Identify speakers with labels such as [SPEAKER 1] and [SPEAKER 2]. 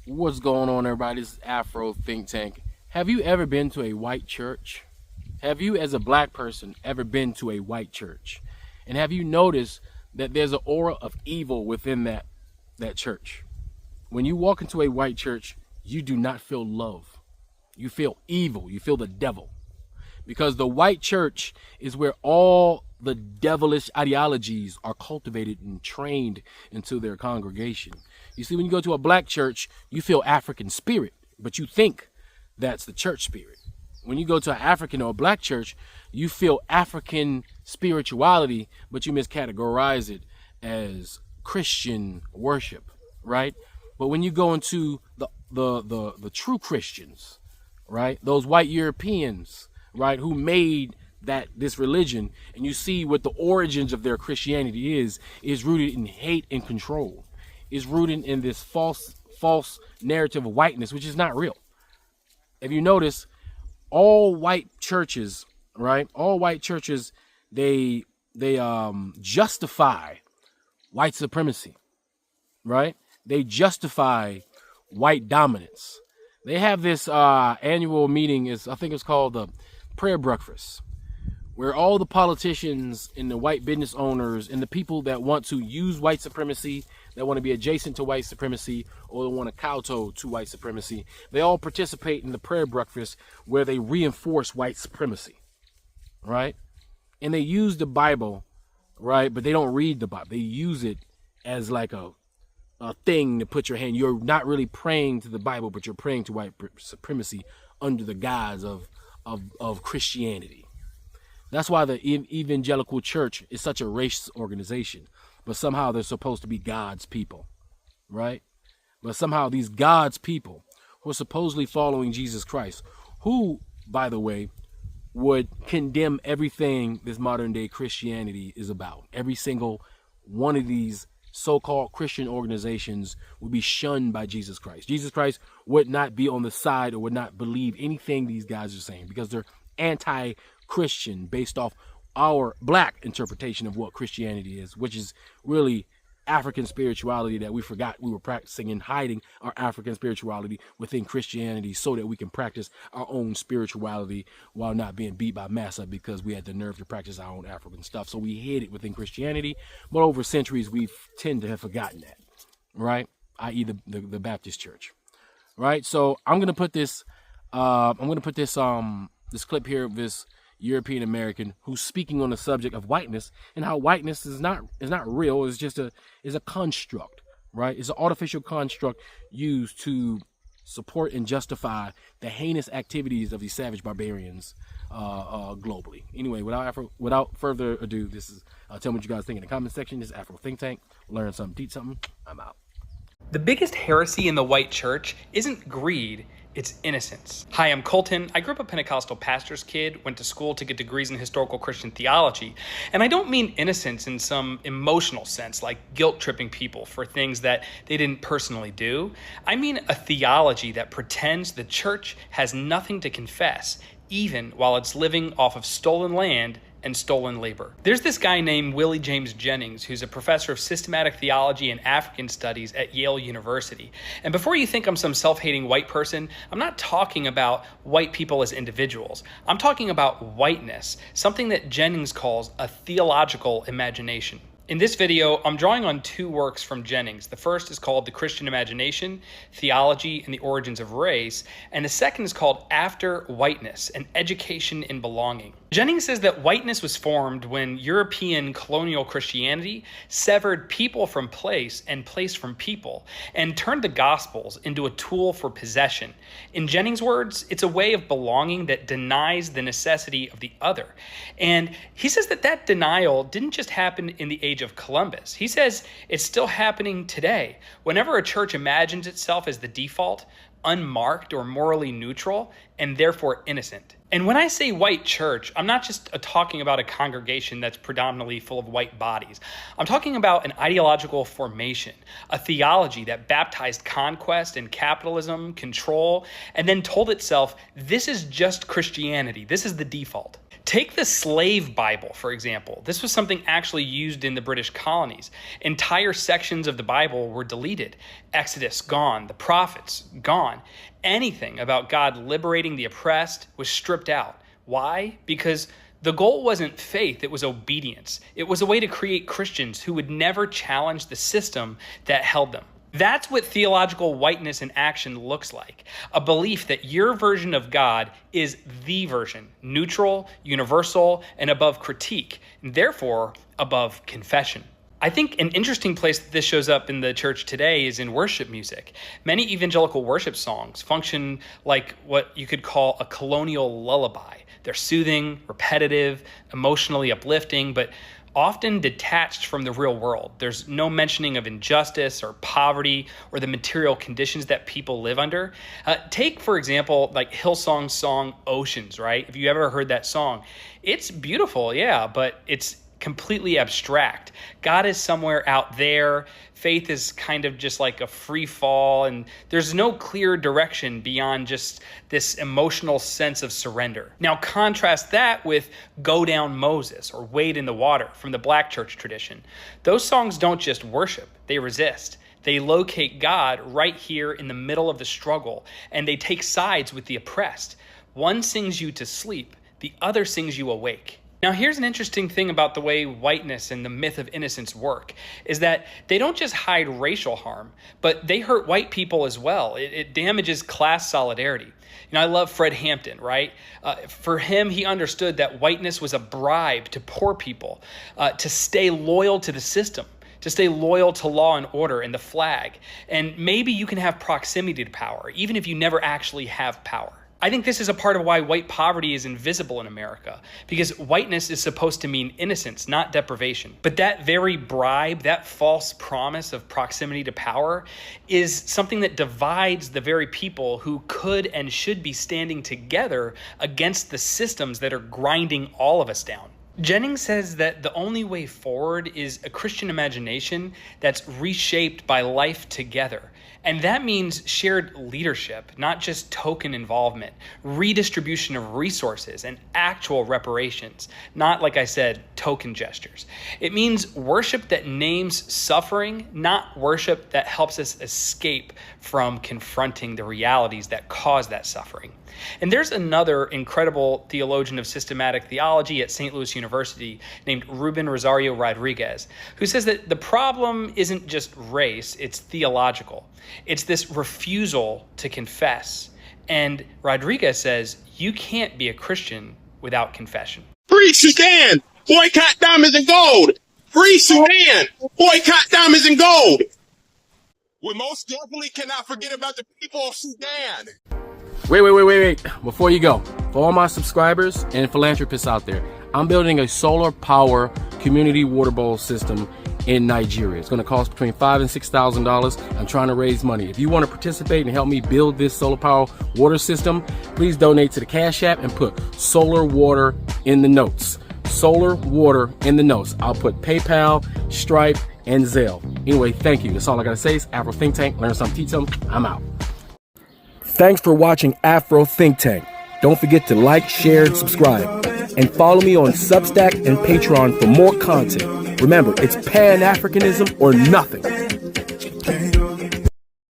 [SPEAKER 1] What's going on, everybody? This is Afro Think Tank. Have you ever been to a white church? Have you, as a black person, ever been to a white church? And have you noticed that there's an aura of evil within that church? When you walk into a white church, you do not feel love. You feel evil. You feel the devil. Because the white church is where all the devilish ideologies are cultivated and trained into their congregation. You see, when you go to a black church, you feel African spirit, but you think that's the church spirit. When you go to an African or a black church, you feel African spirituality, but you miscategorize it as Christian worship, right? But when you go into the true Christians, right, those white Europeans, right, who made this religion, and you see what the origins of their Christianity is rooted in hate and control, is rooted in this false narrative of whiteness, which is not real. If you notice, all white churches, right, all white churches, they justify white supremacy, right? They justify white dominance. They have this annual meeting, I think it's called the prayer breakfast, where all the politicians and the white business owners and the people that want to use white supremacy, that want to be adjacent to white supremacy, or want to kowtow to white supremacy, they all participate in the prayer breakfast where they reinforce white supremacy, right? And they use the Bible, right? But they don't read the Bible. They use it as like a thing to put your hand. You're not really praying to the Bible, but you're praying to white supremacy under the guise of Christianity. That's why the evangelical church is such a racist organization, but somehow they're supposed to be God's people, right? But somehow these God's people who are supposedly following Jesus Christ, who, by the way, would condemn everything this modern day Christianity is about. Every single one of these so-called Christian organizations would be shunned by Jesus Christ. Jesus Christ would not be on the side or would not believe anything these guys are saying because they're anti-Christian based off our black interpretation of what Christianity is, which is really African spirituality that we forgot we were practicing and hiding our African spirituality within Christianity so that we can practice our own spirituality while not being beat by massa because we had the nerve to practice our own African stuff. So we hid it within Christianity, but over centuries we tend to have forgotten that, right? I.e. the Baptist church, right? So I'm gonna put this this clip here of this European American who's speaking on the subject of whiteness and how whiteness is not real. It's just a construct, right? It's an artificial construct used to support and justify the heinous activities of these savage barbarians globally. Anyway, without further ado, this is tell me what you guys think in the comment section. This is Afro Think Tank. Learn something, teach something. I'm out.
[SPEAKER 2] The biggest heresy in the white church isn't greed, it's innocence. Hi, I'm Colton. I grew up a Pentecostal pastor's kid, went to school to get degrees in historical Christian theology. And I don't mean innocence in some emotional sense, like guilt-tripping people for things that they didn't personally do. I mean a theology that pretends the church has nothing to confess, even while it's living off of stolen land and stolen labor. There's this guy named Willie James Jennings, who's a professor of systematic theology and African studies at Yale University. And before you think I'm some self-hating white person, I'm not talking about white people as individuals. I'm talking about whiteness, something that Jennings calls a theological imagination. In this video, I'm drawing on two works from Jennings. The first is called The Christian Imagination, Theology and the Origins of Race, and the second is called After Whiteness, An Education in Belonging. Jennings says that whiteness was formed when European colonial Christianity severed people from place and place from people, and turned the Gospels into a tool for possession. In Jennings' words, it's a way of belonging that denies the necessity of the other. And he says that denial didn't just happen in the age of Columbus. He says it's still happening today. Whenever a church imagines itself as the default, unmarked or morally neutral, and therefore innocent. And when I say white church, I'm not just talking about a congregation that's predominantly full of white bodies. I'm talking about an ideological formation, a theology that baptized conquest and capitalism, control, and then told itself, this is just Christianity. This is the default. Take the slave Bible, for example. This was something actually used in the British colonies. Entire sections of the Bible were deleted. Exodus, gone. The prophets, gone. Anything about God liberating the oppressed was stripped out. Why? Because the goal wasn't faith, it was obedience. It was a way to create Christians who would never challenge the system that held them. That's what theological whiteness in action looks like. A belief that your version of God is the version, neutral, universal, and above critique, and therefore above confession. I think an interesting place that this shows up in the church today is in worship music. Many evangelical worship songs function like what you could call a colonial lullaby. They're soothing, repetitive, emotionally uplifting, but often detached from the real world. There's no mentioning of injustice or poverty or the material conditions that people live under. Take, for example, like Hillsong's song Oceans, right? If you ever heard that song, it's beautiful, yeah, but it's completely abstract. God is somewhere out there. Faith is kind of just like a free fall, and there's no clear direction beyond just this emotional sense of surrender. Now contrast that with Go Down Moses or Wade in the Water from the Black church tradition. Those songs don't just worship, they resist. They locate God right here in the middle of the struggle, and they take sides with the oppressed. One sings you to sleep, the other sings you awake. Now, here's an interesting thing about the way whiteness and the myth of innocence work, is that they don't just hide racial harm, but they hurt white people as well. It damages class solidarity. You know, I love Fred Hampton, right? For him, he understood that whiteness was a bribe to poor people to stay loyal to the system, to stay loyal to law and order and the flag. And maybe you can have proximity to power, even if you never actually have power. I think this is a part of why white poverty is invisible in America, because whiteness is supposed to mean innocence, not deprivation. But that very bribe, that false promise of proximity to power, is something that divides the very people who could and should be standing together against the systems that are grinding all of us down. Jennings says that the only way forward is a Christian imagination that's reshaped by life together. And that means shared leadership, not just token involvement, redistribution of resources, and actual reparations, not, like I said, token gestures. It means worship that names suffering, not worship that helps us escape from confronting the realities that cause that suffering. And there's another incredible theologian of systematic theology at St. Louis University named Ruben Rosario Rodriguez, who says that the problem isn't just race, it's theological. It's this refusal to confess. And Rodriguez says you can't be a Christian without confession.
[SPEAKER 3] Free Sudan! Boycott diamonds and gold! Free Sudan! Boycott diamonds and gold! We most definitely cannot forget about the people of Sudan.
[SPEAKER 1] Wait. Before you go, for all my subscribers and philanthropists out there, I'm building a solar power community water bowl system in Nigeria. It's going to cost between $5,000 and $6,000. I'm trying to raise money. If you want to participate and help me build this solar power water system, please donate to the Cash App and put solar water in the notes. Solar water in the notes. I'll put PayPal, Stripe, and Zelle. Anyway, thank you. That's all I got to say. It's Afro Think Tank. Learn something, teach something. I'm out. Thanks for watching Afro Think Tank. Don't forget to like, share, and subscribe. And follow me on Substack and Patreon for more content. Remember, it's Pan-Africanism or nothing.